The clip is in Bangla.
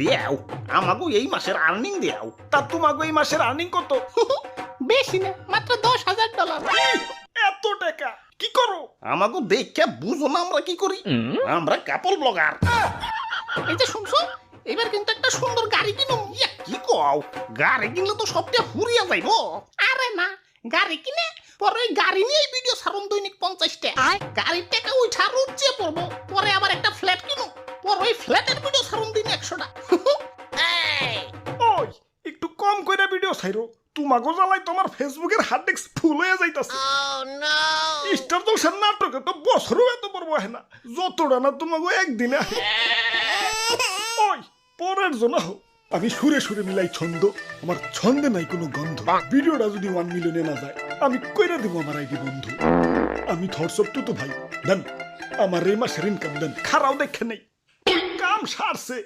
দেও আমাগো এই মাসের আর্নিং দেও। তা তোমাগো এই মাসের আর্নিং কত? বেশি না, মাত্র $10,000। এত টাকা কি করো? আমাগো দেখে বুঝো না আমরা কি করি? আমরা কাপল ব্লগার। এই যে শুনছো, এবার কিন্তু একটা সুন্দর গাড়ি কিনুম। ইয়া কি কও? গাড়ি কিনলে তো সবটা ফুরিয়া যাইবো। আরে না, গাড়ি কিনে পরে ওই গাড়ি নিয়েই ভিডিও ছাড়ুন দৈনিক 50টা। গাড়ির টাকা উঠা রুচিয়ে পড়বো, পরে আবার একটা ফ্ল্যাট কিনুম, পরে ওই ফ্ল্যাটের ভিডিও ছাড়ুন দিন 100টা। ওই একটু কম কইরা ভিডিও ছাইরো। তোমাগো জ্বালাই তোমার ফেসবুকের হার্ড ডিস্ক ফুল হয়ে যাইতাছে। স্টার জলসার নাটকে তো বছরও এত বড় হয় না, যতটা না তোমাগো একদিনে আহে। ওই পরের জন্য হোক, আমি সুরে সুরে মিলাই ছন্দ, আমার ছন্দে নাই কোনো গন্ধ। ভিডিওটা যদি 1 মিলিয়নে না যায় আমি কইরা দেবো আমার আইডি বন্ধু। আমি থরসব তো ভাই দেন আমার এই মাসের ইনকাম দেন, খারাও দেখে নেই। কাম সারছে,